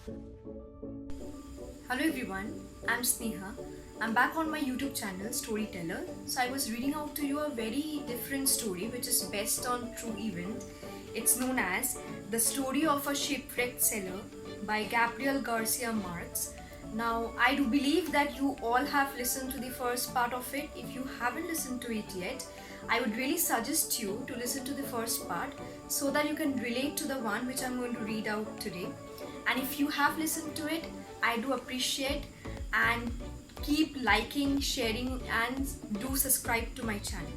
Hello everyone, I'm Sneha. I'm back on my YouTube channel Storyteller. So I was reading out to you a very different story which is based on true event. It's known as The Story of a Shipwrecked Sailor by Gabriel Garcia Marquez. Now I do believe that you all have listened to the first part of it. If you haven't listened to it yet, I would really suggest you to listen to the first part so that you can relate to the one which I'm going to read out today. And if you have listened to it, I do appreciate and keep liking, sharing, and do subscribe to my channel.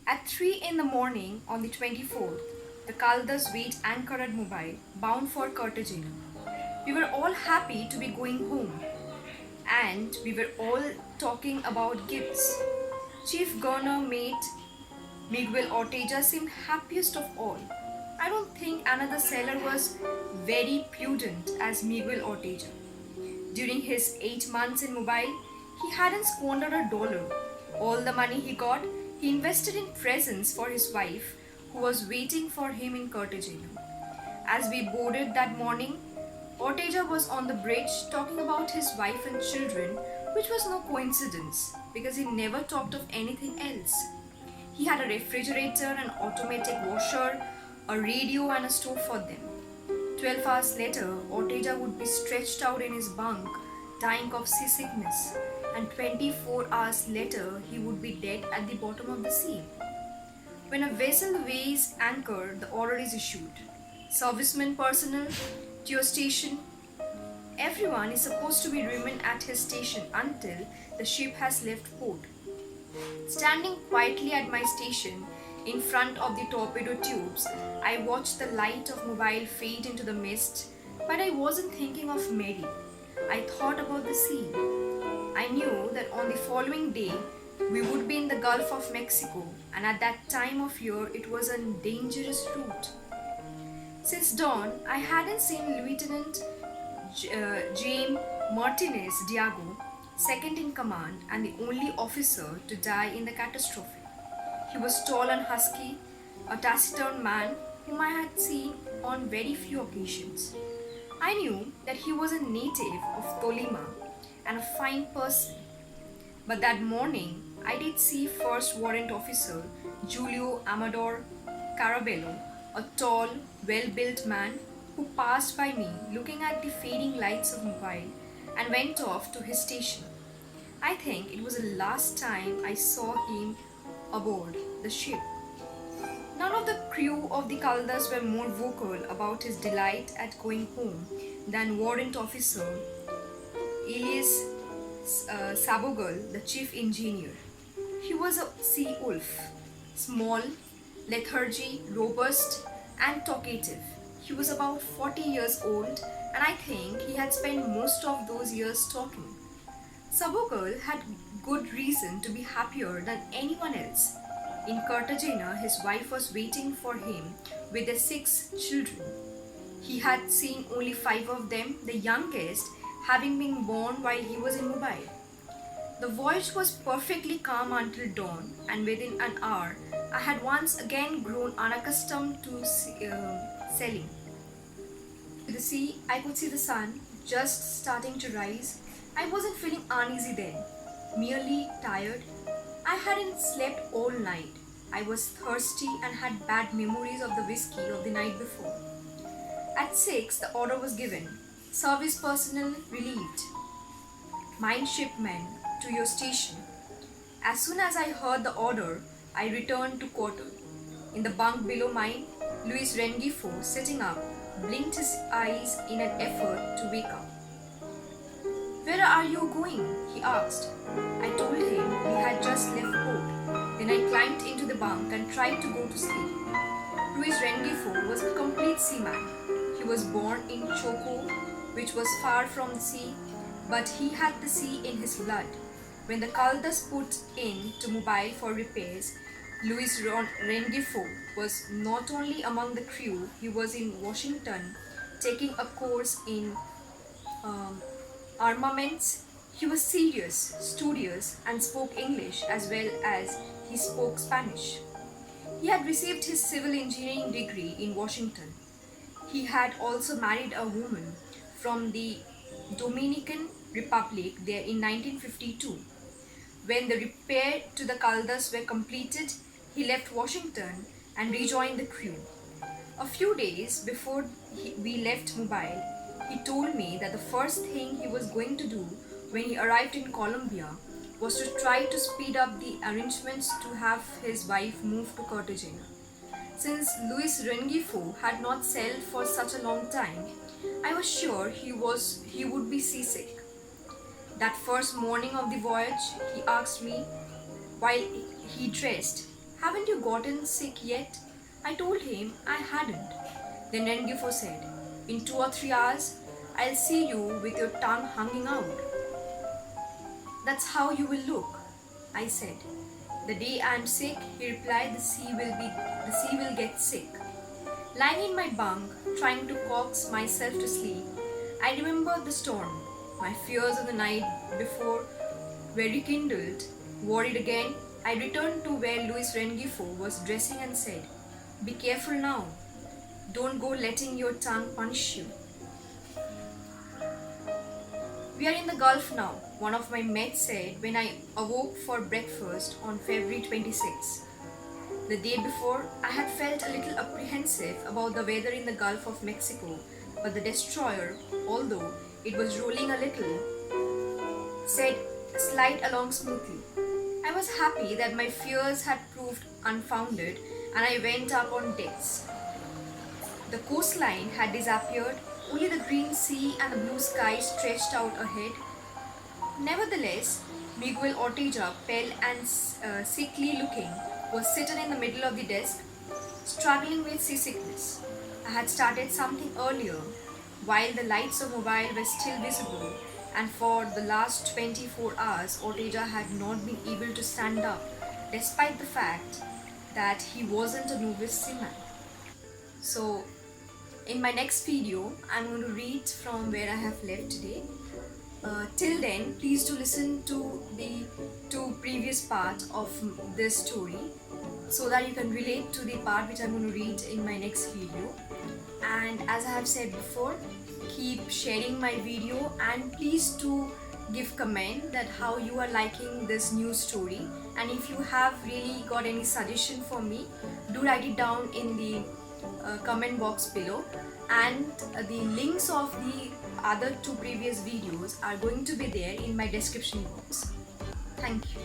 At 3 in the morning on the 24th, the Caldas weighed anchor at Mobile, bound for Cartagena. We were all happy to be going home, and we were all talking about gifts. Chief Gunner Mate Miguel Ortega seemed happiest of all. I don't think another sailor was very prudent as Miguel Ortega. During his 8 months in Mobile, he hadn't squandered a dollar. All the money he got, he invested in presents for his wife, who was waiting for him in Cartagena. As we boarded that morning, Ortega was on the bridge talking about his wife and children, which was no coincidence because he never talked of anything else. He had a refrigerator, an automatic washer, a radio, and a stove for them. 12 hours later, Ortega would be stretched out in his bunk, dying of seasickness, and 24 hours later, he would be dead at the bottom of the sea. When a vessel weighs anchor, the order is issued. Servicemen personnel to your station. Everyone is supposed to be remain at his station until the ship has left port. Standing quietly at my station, in front of the torpedo tubes, I watched the light of Mobile fade into the mist, but I wasn't thinking of Mary. I thought about the sea. I knew that on the following day, we would be in the Gulf of Mexico, and at that time of year, it was a dangerous route. Since dawn, I hadn't seen Lieutenant Jaime Martinez Diago, second in command and the only officer to die in the catastrophe. He was tall and husky, a taciturn man whom I had seen on very few occasions. I knew that he was a native of Tolima and a fine person. But that morning, I did see First Warrant Officer Julio Amador Carabello, a tall, well-built man who passed by me looking at the fading lights of Mobile and went off to his station. I think it was the last time I saw him aboard the ship. None of the crew of the Caldas were more vocal about his delight at going home than Warrant Officer Elias Sabogal, the chief engineer. He was a sea wolf, small, lethargy, robust, and talkative. He was about 40 years old, and I think he had spent most of those years talking. Sabogal had good reason to be happier than anyone else. In Cartagena, his wife was waiting for him with their 6 children. He had seen only 5 of them, the youngest having been born while he was in Mobile. The voyage was perfectly calm until dawn, and within an hour, I had once again grown unaccustomed to sailing. To the sea, I could see the sun just starting to rise. I wasn't feeling uneasy then, merely tired. I hadn't slept all night. I was thirsty and had bad memories of the whiskey of the night before. At 6, the order was given. Service personnel relieved. Midshipmen to your station. As soon as I heard the order, I returned to quarter. In the bunk below mine, Luis Rengifo, sitting up, blinked his eyes in an effort to wake up. "Where are you going?" he asked. I told him we had just left port. Then I climbed into the bunk and tried to go to sleep. Luis Rengifo was a complete seaman. He was born in Choco, which was far from the sea, but he had the sea in his blood. When the Caldas put in to Mobile for repairs, Luis Rengifo was not only among the crew, he was in Washington taking a course in armaments. He was serious, studious, and spoke English as well as he spoke Spanish. He had received his civil engineering degree in Washington. He had also married a woman from the Dominican Republic there in 1952. When the repair to the Caldas were completed, he left Washington and rejoined the crew. A few days before we left Mobile, he told me that the first thing he was going to do when he arrived in Colombia was to try to speed up the arrangements to have his wife move to Cartagena. Since Luis Rengifo had not sailed for such a long time, I was sure he would be seasick. That first morning of the voyage, he asked me while he dressed, "Haven't you gotten sick yet?" I told him I hadn't. Then Rengifo said, "In 2 or 3 hours, I'll see you with your tongue hanging out." "That's how you will look," I said. "The day I'm sick," he replied, the sea will get sick." Lying in my bunk, trying to coax myself to sleep, I remembered the storm. My fears of the night before were rekindled. Worried again, I returned to where Luis Rengifo was dressing and said, "Be careful now. Don't go letting your tongue punish you." "We are in the Gulf now," one of my mates said when I awoke for breakfast on February 26. The day before, I had felt a little apprehensive about the weather in the Gulf of Mexico, but the destroyer, although it was rolling a little, said slide along smoothly. I was happy that my fears had proved unfounded, and I went up on decks. The coastline had disappeared, only the green sea and the blue sky stretched out ahead. Nevertheless, Miguel Ortega, pale and sickly looking, was seated in the middle of the desk, struggling with seasickness. I had started something earlier, while the lights of Mobile were still visible, and for the last 24 hours, Ortega had not been able to stand up, despite the fact that he wasn't a novice seaman. So, in my next video, I'm going to read from where I have left today. Till then, please do listen to the 2 previous parts of this story so that you can relate to the part which I'm going to read in my next video. And as I have said before, keep sharing my video, and please do give comment that how you are liking this new story, and if you have really got any suggestion for me, do write it down in the comment box below, and the links of the other 2 previous videos are going to be there in my description box. Thank you.